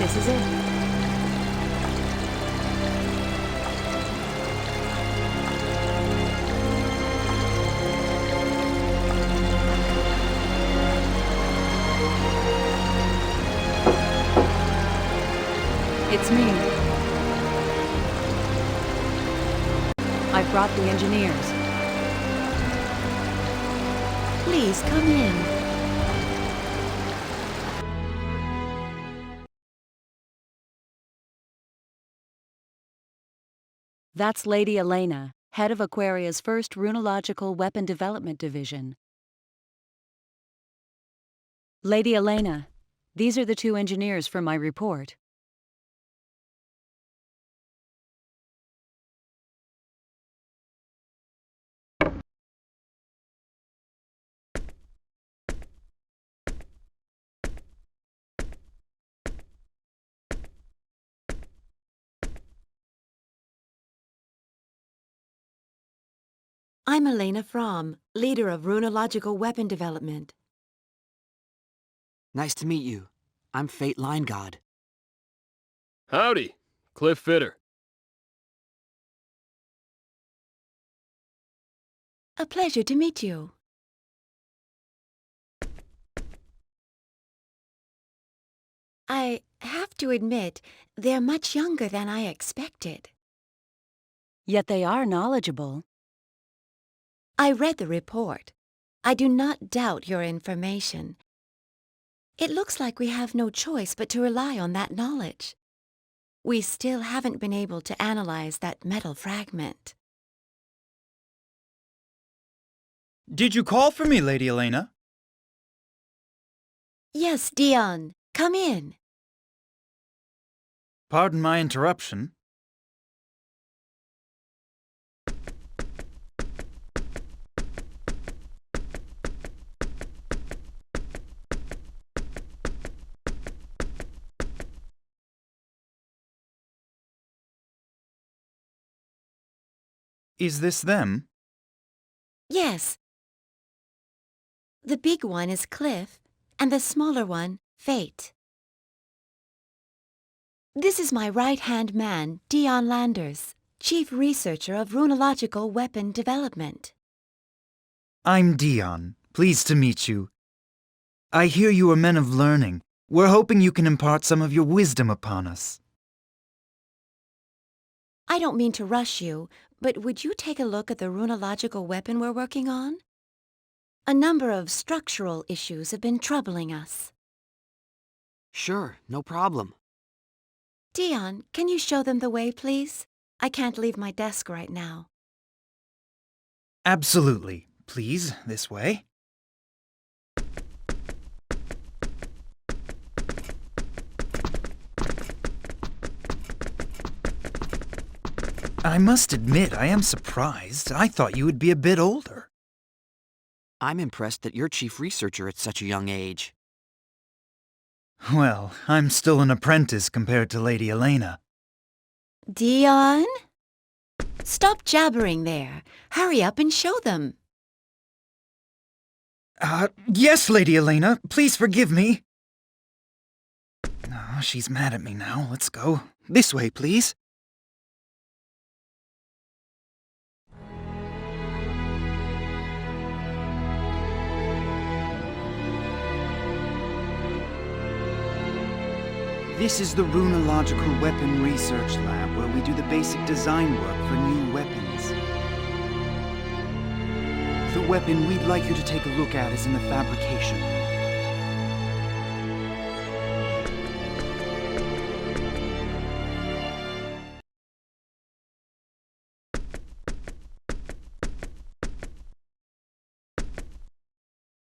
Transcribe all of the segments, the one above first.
This is it. It's me. I've brought the engineers. Please come in. That's Lady Elena, head of Aquaria's first Runological Weapon Development Division. Lady Elena, these are the two engineers for my report. I'm Elena Fromm, leader of Runological Weapon Development. Nice to meet you. I'm Fayt God. Howdy, Cliff Fitter. A pleasure to meet you. I have to admit, they're much younger than I expected. Yet they are knowledgeable. I read the report. I do not doubt your information. It looks like we have no choice but to rely on that knowledge. We still haven't been able to analyze that metal fragment. Did you call for me, Lady Elena? Yes, Dion, come in. Pardon my interruption. Is this them? Yes. The big one is Cliff, and the smaller one, Fayt. This is my right-hand man, Dion Landers, Chief Researcher of Runological Weapon Development. I'm Dion. Pleased to meet you. I hear you are men of learning. We're hoping you can impart some of your wisdom upon us. I don't mean to rush you, but would you take a look at the runological weapon we're working on? A number of structural issues have been troubling us. Sure, no problem. Dion, can you show them the way, please? I can't leave my desk right now. Absolutely. Please, this way. I must admit, I am surprised. I thought you would be a bit older. I'm impressed that you're chief researcher at such a young age. Well, I'm still an apprentice compared to Lady Elena. Dion? Stop jabbering there. Hurry up and show them. Yes, Lady Elena. Please forgive me. Oh, she's mad at me now. Let's go. This way, please. This is the Runological Weapon Research Lab, where we do the basic design work for new weapons. The weapon we'd like you to take a look at is in the fabrication room.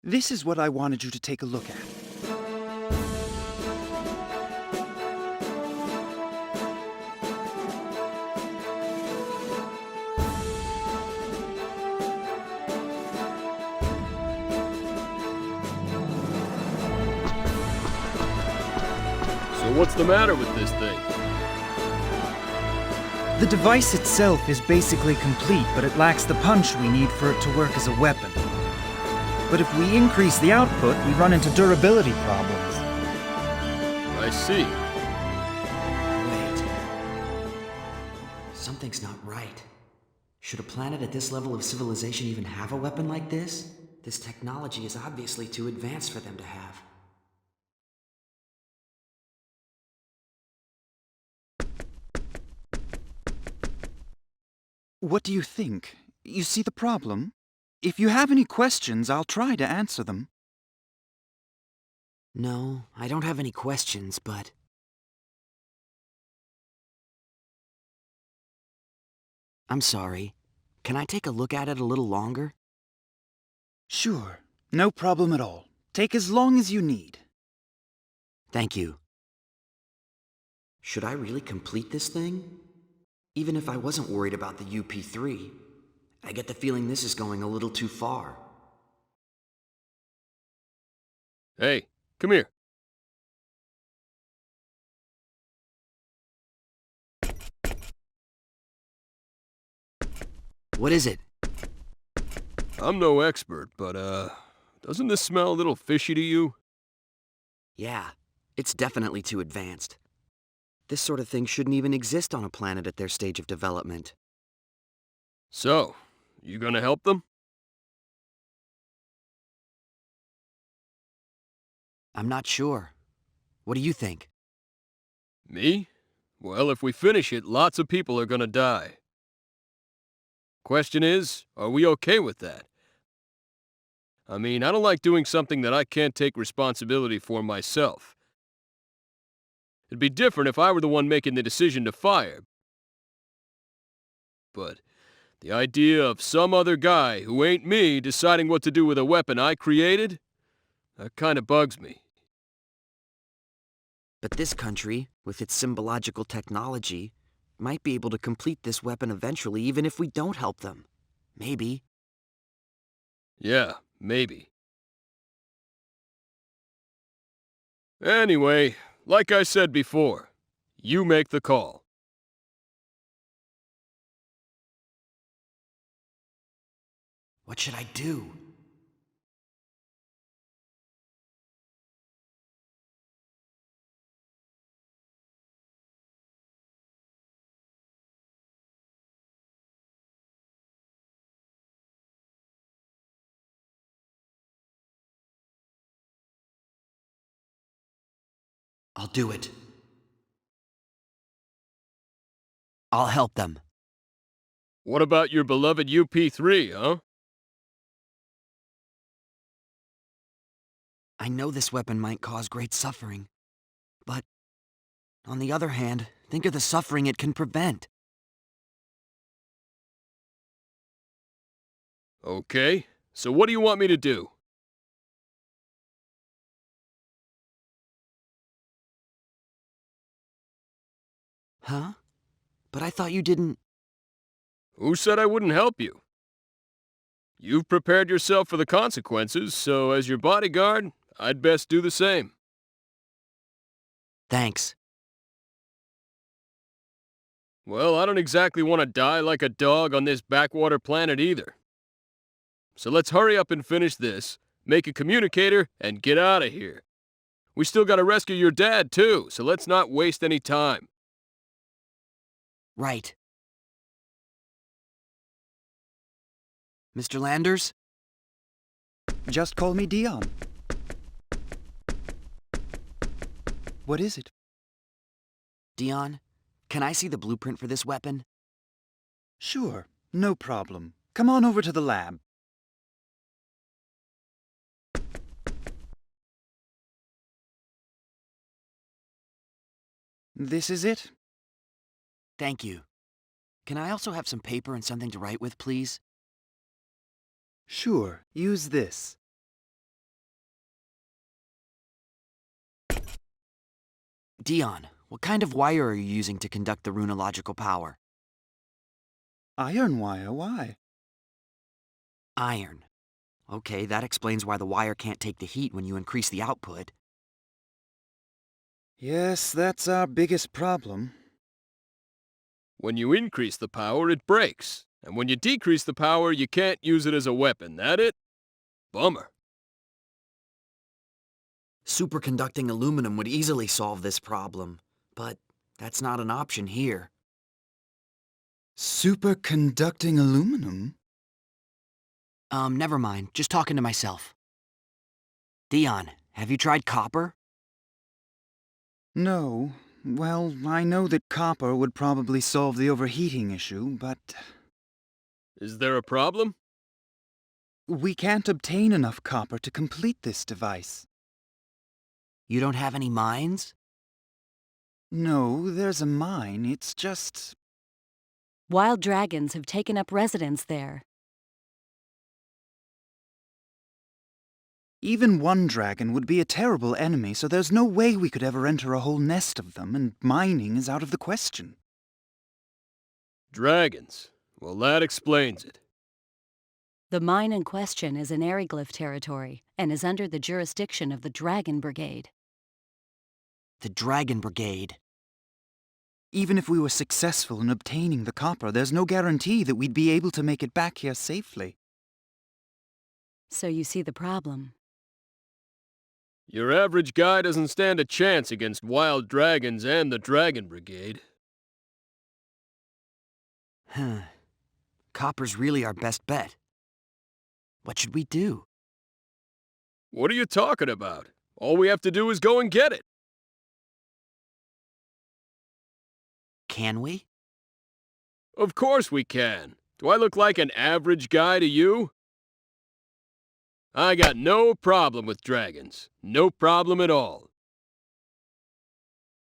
This is what I wanted you to take a look at. So what's the matter with this thing? The device itself is basically complete, but it lacks the punch we need for it to work as a weapon. But if we increase the output, we run into durability problems. I see. something's not right. Should a planet at this level of civilization even have a weapon like this? This technology is obviously too advanced for them to have. What do you think? You see the problem? If you have any questions, I'll try to answer them. No, I don't have any questions, but... I'm sorry. Can I take a look at it a little longer? Sure, no problem at all. Take as long as you need. Thank you. Should I really complete this thing? Even if I wasn't worried about the UP3, I get the feeling this is going a little too far. Hey, come here. What is it? I'm no expert, but, doesn't this smell a little fishy to you? Yeah, it's definitely too advanced. This sort of thing shouldn't even exist on a planet at their stage of development. So, you gonna help them? I'm not sure. What do you think? Me? Well, if we finish it, lots of people are gonna die. Question is, are we okay with that? I mean, I don't like doing something that I can't take responsibility for myself. It'd be different if I were the one making the decision to fire. But the idea of some other guy who ain't me deciding what to do with a weapon I created, that kinda bugs me. But this country, with its symbological technology, might be able to complete this weapon eventually even if we don't help them. Maybe. Yeah, maybe. Anyway, like I said before, you make the call. What should I do? I'll do it. I'll help them. What about your beloved UP3, huh? I know this weapon might cause great suffering, but on the other hand, think of the suffering it can prevent. Okay, so what do you want me to do? Huh? But I thought you didn't... Who said I wouldn't help you? You've prepared yourself for the consequences, so as your bodyguard, I'd best do the same. Thanks. Well, I don't exactly want to die like a dog on this backwater planet either. So let's hurry up and finish this, make a communicator, and get out of here. We still gotta rescue your dad, too, so let's not waste any time. Right. Mr. Landers? Just call me Dion. What is it? Dion, can I see the blueprint for this weapon? Sure, no problem. Come on over to the lab. This is it? Thank you. Can I also have some paper and something to write with, please? Sure, use this. Dion, what kind of wire are you using to conduct the runological power? Iron wire, why? Iron. Okay, that explains why the wire can't take the heat when you increase the output. Yes, that's our biggest problem. When you increase the power, it breaks. And when you decrease the power, you can't use it as a weapon. That it? Bummer. Superconducting aluminum would easily solve this problem, but that's not an option here. Superconducting aluminum? Never mind. Just talking to myself. Dion, have you tried copper? No. Well, I know that copper would probably solve the overheating issue, but Is there a problem? we can't obtain enough copper to complete this device. You don't have any mines? No, there's a mine. It's just... Wild dragons have taken up residence there. Even one dragon would be a terrible enemy, so there's no way we could ever enter a whole nest of them, and mining is out of the question. Dragons. Well, that explains it. The mine in question is in Aryglyph territory and is under the jurisdiction of the Dragon Brigade. The Dragon Brigade. Even if we were successful in obtaining the copper, there's no guarantee that we'd be able to make it back here safely. So you see the problem. Your average guy doesn't stand a chance against wild dragons and the Dragon Brigade. Huh. Copper's really our best bet. What should we do? What are you talking about? All we have to do is go and get it. Can we? Of course we can. Do I look like an average guy to you? I got no problem with dragons. No problem at all.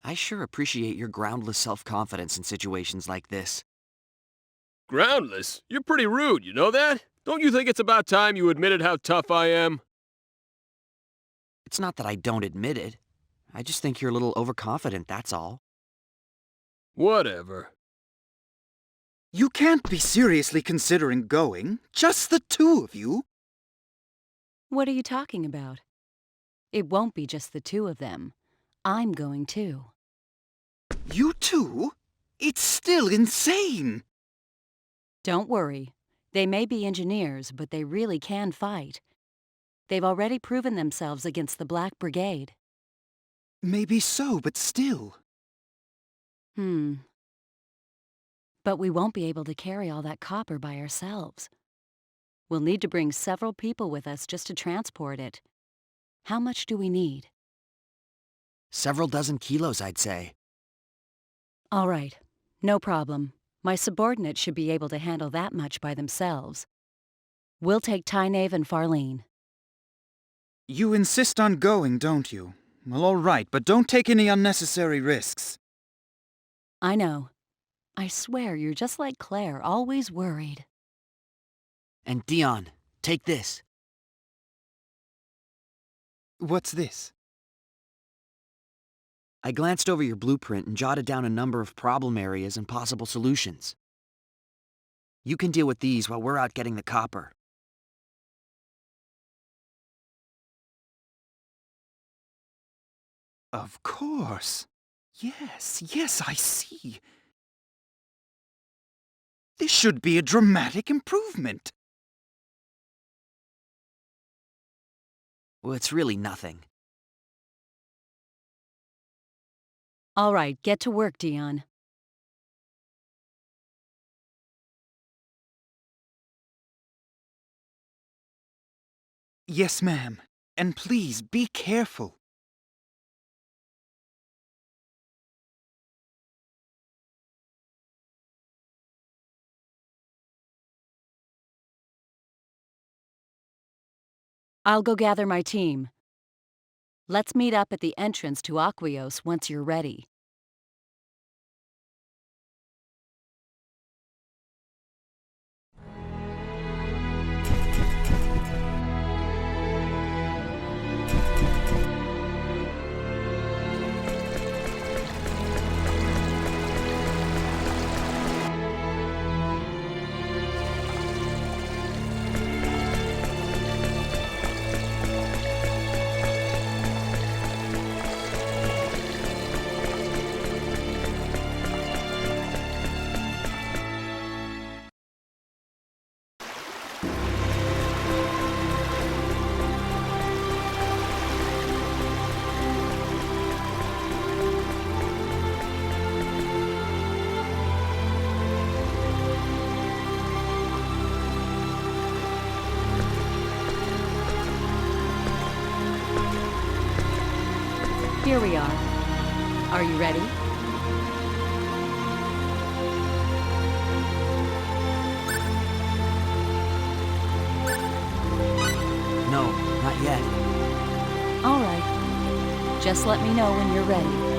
I sure appreciate your groundless self-confidence in situations like this. Groundless? You're pretty rude, you know that? Don't you think it's about time you admitted how tough I am? It's not that I don't admit it. I just think you're a little overconfident, that's all. Whatever. You can't be seriously considering going. Just the two of you. What are you talking about? It won't be just the two of them. I'm going too. You two? It's still insane. Don't worry. They may be engineers, but they really can fight. They've already proven themselves against the Black Brigade. Maybe so, but still. But we won't be able to carry all that copper by ourselves. We'll need to bring several people with us just to transport it. How much do we need? Several dozen kilos, I'd say. All right, no problem. My subordinates should be able to handle that much by themselves. We'll take Tynaeve and Farlene. You insist on going, don't you? Well, all right, but don't take any unnecessary risks. I know. I swear you're just like Claire, always worried. And Dion, take this. What's this? I glanced over your blueprint and jotted down a number of problem areas and possible solutions. You can deal with these while we're out getting the copper. Of course. Yes, I see. This should be a dramatic improvement. Well, it's really nothing. All right, get to work, Dion. Yes, ma'am. And please, be careful. I'll go gather my team. Let's meet up at the entrance to Aquios once you're ready. Here we are. Are you ready? No, not yet. All right. Just let me know when you're ready.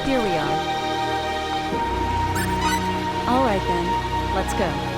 Here we are. All right then, let's go.